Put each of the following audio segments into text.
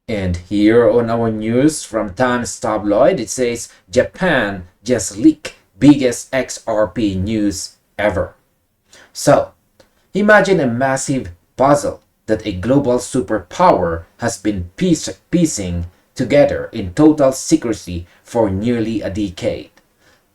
And here on our news from Times Tabloid, it says Japan just leaked biggest XRP news ever. So, imagine a massive puzzle that a global superpower has been piecing together in total secrecy for nearly a decade.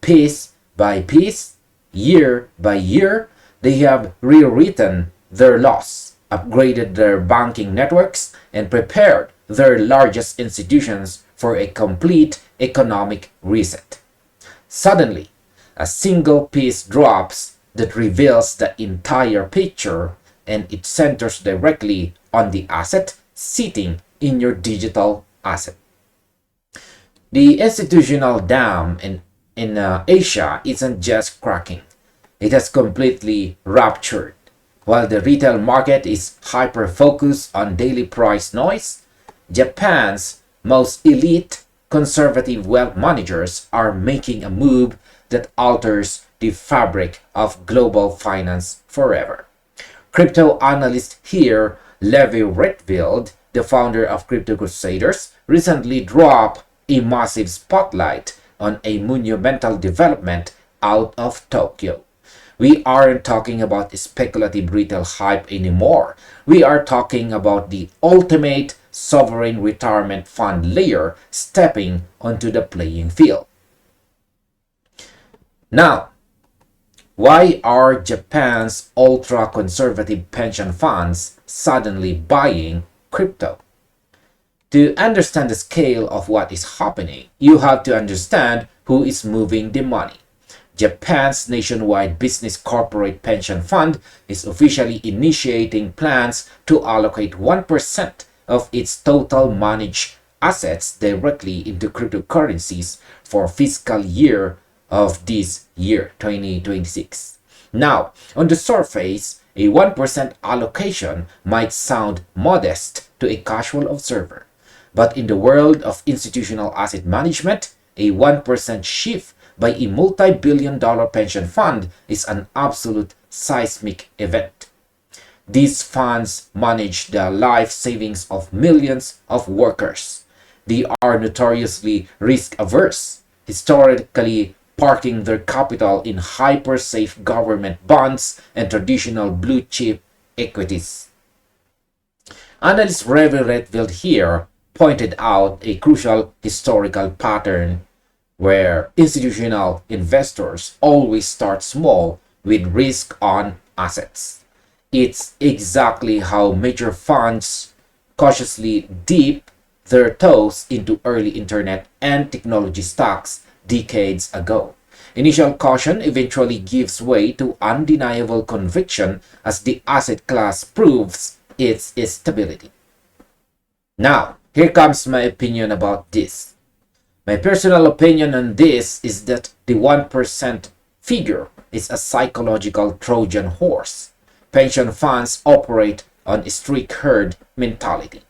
Piece by piece, year by year, they have rewritten their laws, upgraded their banking networks, and prepared their largest institutions for a complete economic reset. Suddenly, a single piece drops that reveals the entire picture, and it centers directly on the asset sitting in your digital asset. The institutional dam in Asia isn't just cracking, it has completely ruptured. While the retail market is hyper focused on daily price noise, Japan's most elite conservative wealth managers are making a move that alters the fabric of global finance forever. Crypto analyst here, Levi Rietveld, the founder of Crypto Crusaders, recently dropped a massive spotlight on a monumental development out of Tokyo. We aren't talking about speculative retail hype anymore. We are talking about the ultimate sovereign retirement fund layer stepping onto the playing field. Now, why are Japan's ultra-conservative pension funds suddenly buying crypto? To understand the scale of what is happening, you have to understand who is moving the money. Japan's nationwide business corporate pension fund is officially initiating plans to allocate 1% of its total managed assets directly into cryptocurrencies for fiscal year of this year, 2026. Now, on the surface, a 1% allocation might sound modest to a casual observer. But in the world of institutional asset management, a 1% shift by a multi-billion-dollar pension fund is an absolute seismic event. These funds manage the life savings of millions of workers. They are notoriously risk-averse, historically parking their capital in hyper-safe government bonds and traditional blue-chip equities. Analyst Levi Rietveld here pointed out a crucial historical pattern where institutional investors always start small with risk on assets. It's exactly how major funds cautiously dip their toes into early internet and technology stocks decades ago. Initial caution eventually gives way to undeniable conviction as the asset class proves its stability. Now, here comes my opinion about this. My personal opinion on this is that the 1% figure is a psychological Trojan horse. Pension funds operate on a strict herd mentality.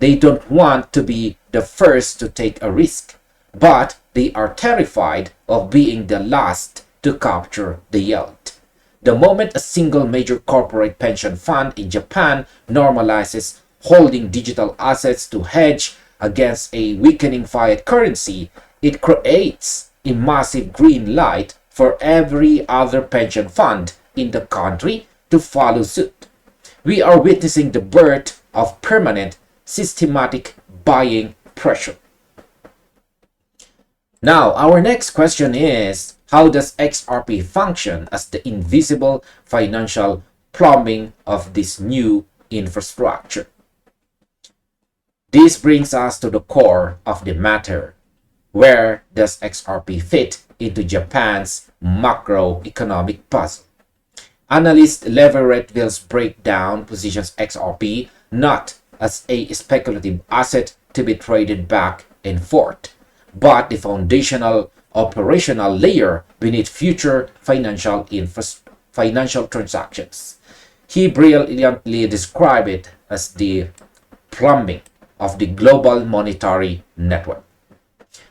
They don't want to be the first to take a risk, but they are terrified of being the last to capture the yield. The moment a single major corporate pension fund in Japan normalizes holding digital assets to hedge against a weakening fiat currency, it creates a massive green light for every other pension fund in the country to follow suit. We are witnessing the birth of permanent, systematic buying pressure. Now, our next question is, how does XRP function as the invisible financial plumbing of this new infrastructure? This brings us to the core of the matter. Where does XRP fit into Japan's macroeconomic puzzle? Analyst Levi Rietveld's breakdown positions XRP not as a speculative asset to be traded back and forth, but the foundational operational layer beneath future financial transactions. He brilliantly described it as the plumbing of the global monetary network.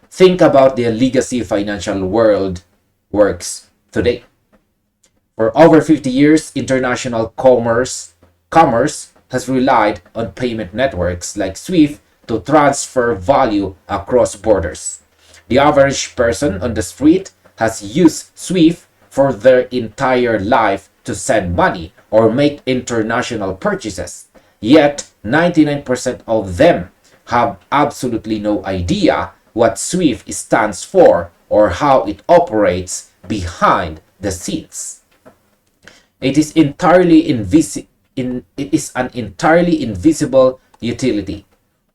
Think about the legacy financial world works today. For over 50 years, international commerce has relied on payment networks like SWIFT to transfer value across borders. The average person on the street has used SWIFT for their entire life to send money or make international purchases. Yet, 99% of them have absolutely no idea what SWIFT stands for or how it operates behind the scenes. It is an entirely invisible utility.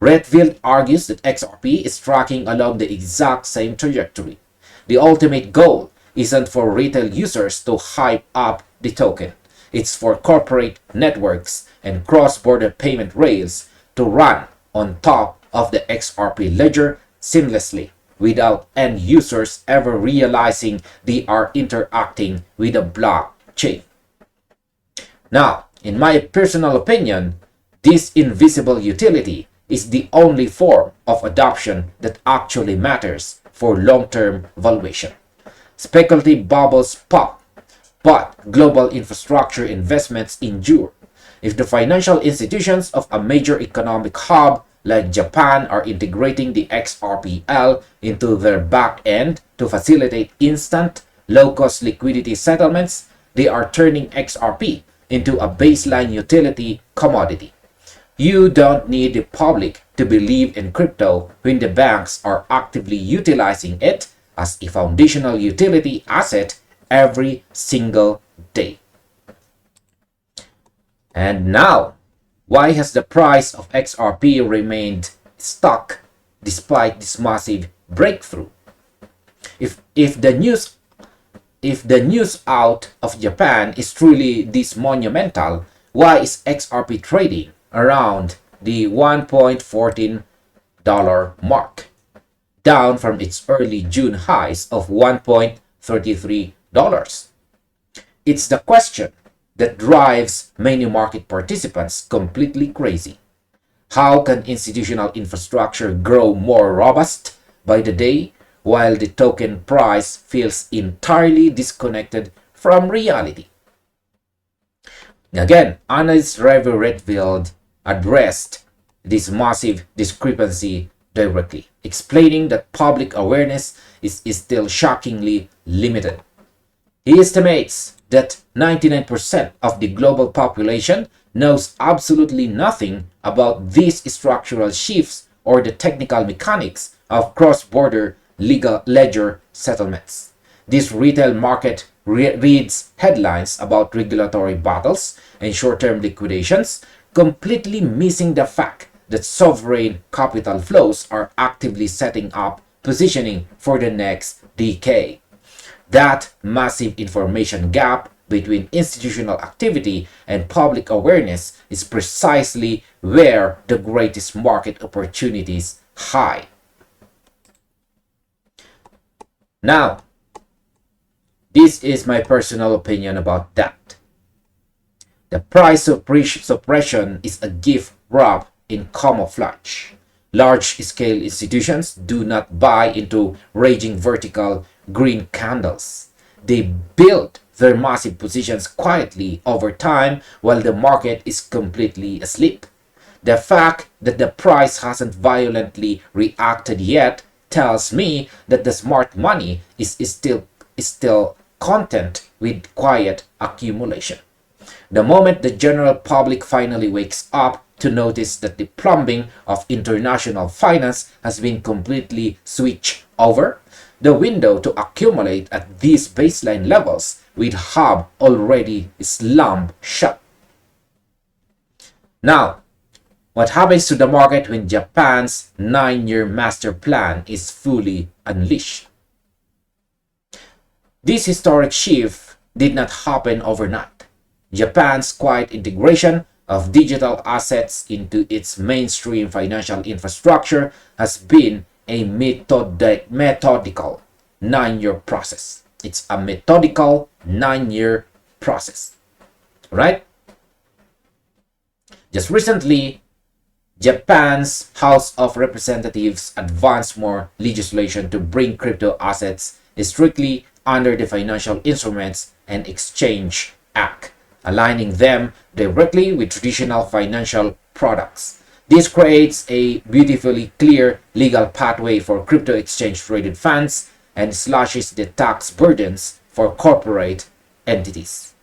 Rietveld argues that XRP is tracking along the exact same trajectory. The ultimate goal isn't for retail users to hype up the token. It's for corporate networks and cross-border payment rails to run on top of the XRP ledger seamlessly without end users ever realizing they are interacting with a blockchain. Now, in my personal opinion, this invisible utility is the only form of adoption that actually matters for long-term valuation. Speculative bubbles pop, but global infrastructure investments endure. If the financial institutions of a major economic hub like Japan are integrating the XRPL into their back end to facilitate instant, low-cost liquidity settlements, they are turning XRP into a baseline utility commodity. You don't need the public to believe in crypto when the banks are actively utilizing it as a foundational utility asset every single day. And now, why has the price of XRP remained stuck despite this massive breakthrough? If the news out of Japan is truly this monumental, why is XRP trading around the $1.14 mark, down from its early June highs of $1.33? It's the question that drives many market participants completely crazy. How can institutional infrastructure grow more robust by the day while the token price feels entirely disconnected from reality? Again, analyst Levi Rietveld addressed this massive discrepancy directly, explaining that public awareness is still shockingly limited. He estimates that 99% of the global population knows absolutely nothing about these structural shifts or the technical mechanics of cross-border legal ledger settlements. This retail market reads headlines about regulatory battles and short-term liquidations, completely missing the fact that sovereign capital flows are actively setting up positioning for the next decade. That massive information gap between institutional activity and public awareness is precisely where the greatest market opportunities hide. Now, this is my personal opinion about that. The price suppression is a gift wrapped in camouflage. Large-scale institutions do not buy into raging vertical green candles. They build their massive positions quietly over time while the market is completely asleep. The fact that the price hasn't violently reacted yet tells me that the smart money is still content with quiet accumulation. The moment the general public finally wakes up to notice that the plumbing of international finance has been completely switched over, the window to accumulate at these baseline levels with hub already slammed shut. Now, what happens to the market when Japan's 9-year master plan is fully unleashed? This historic shift did not happen overnight. Japan's quiet integration of digital assets into its mainstream financial infrastructure has been a methodical 9-year process. It's a methodical 9-year process, right? Just recently, Japan's House of Representatives advanced more legislation to bring crypto assets strictly under the Financial Instruments and Exchange Act, aligning them directly with traditional financial products. This creates a beautifully clear legal pathway for crypto exchange traded funds and slashes the tax burdens for corporate entities.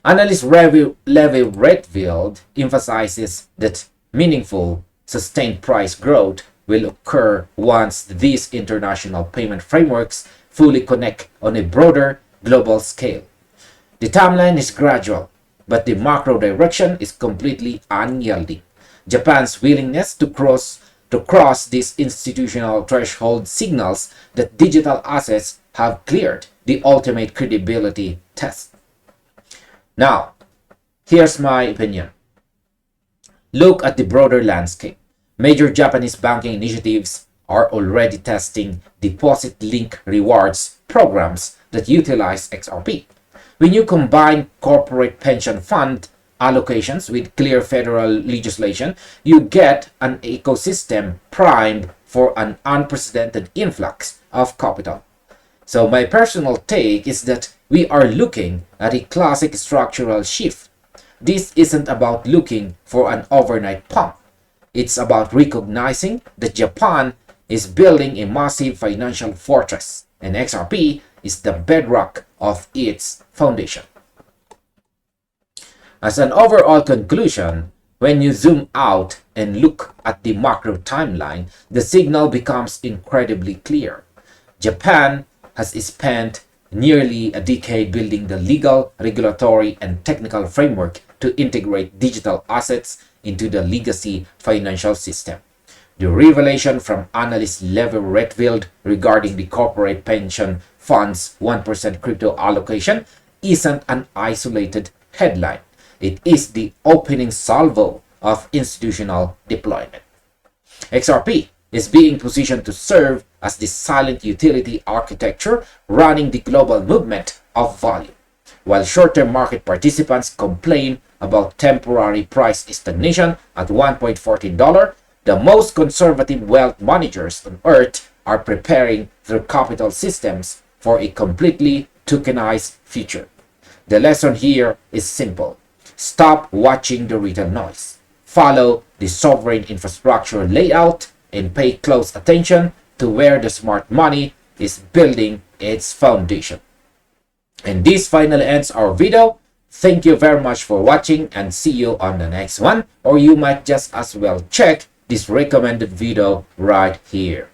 Analyst Levi Rietveld emphasizes that meaningful, sustained price growth will occur once these international payment frameworks fully connect on a broader global scale. The timeline is gradual, but the macro direction is completely unyielding. Japan's willingness to cross this institutional threshold signals that digital assets have cleared the ultimate credibility test. Now, here's my opinion. Look at the broader landscape. Major Japanese banking initiatives are already testing deposit link rewards programs that utilize XRP. When you combine corporate pension fund allocations with clear federal legislation, you get an ecosystem primed for an unprecedented influx of capital. So my personal take is that we are looking at a classic structural shift. This isn't about looking for an overnight pump. It's about recognizing that Japan is building a massive financial fortress, and XRP is the bedrock of its foundation. As an overall conclusion, when you zoom out and look at the macro timeline, the signal becomes incredibly clear. Japan has spent nearly a decade building the legal, regulatory, and technical framework to integrate digital assets into the legacy financial system. The revelation from analyst Levi Rietveld regarding the corporate pension fund's 1% crypto allocation isn't an isolated headline. It is the opening salvo of institutional deployment. XRP is being positioned to serve as the silent utility architecture running the global movement of value. While short-term market participants complain about temporary price stagnation at $1.14, the most conservative wealth managers on earth are preparing their capital systems for a completely tokenized future. The lesson here is simple. Stop watching the retail noise. Follow the sovereign infrastructure layout and pay close attention to where the smart money is building its foundation. And this finally ends our video. Thank you very much for watching and see you on the next one. Or you might just as well check this recommended video right here.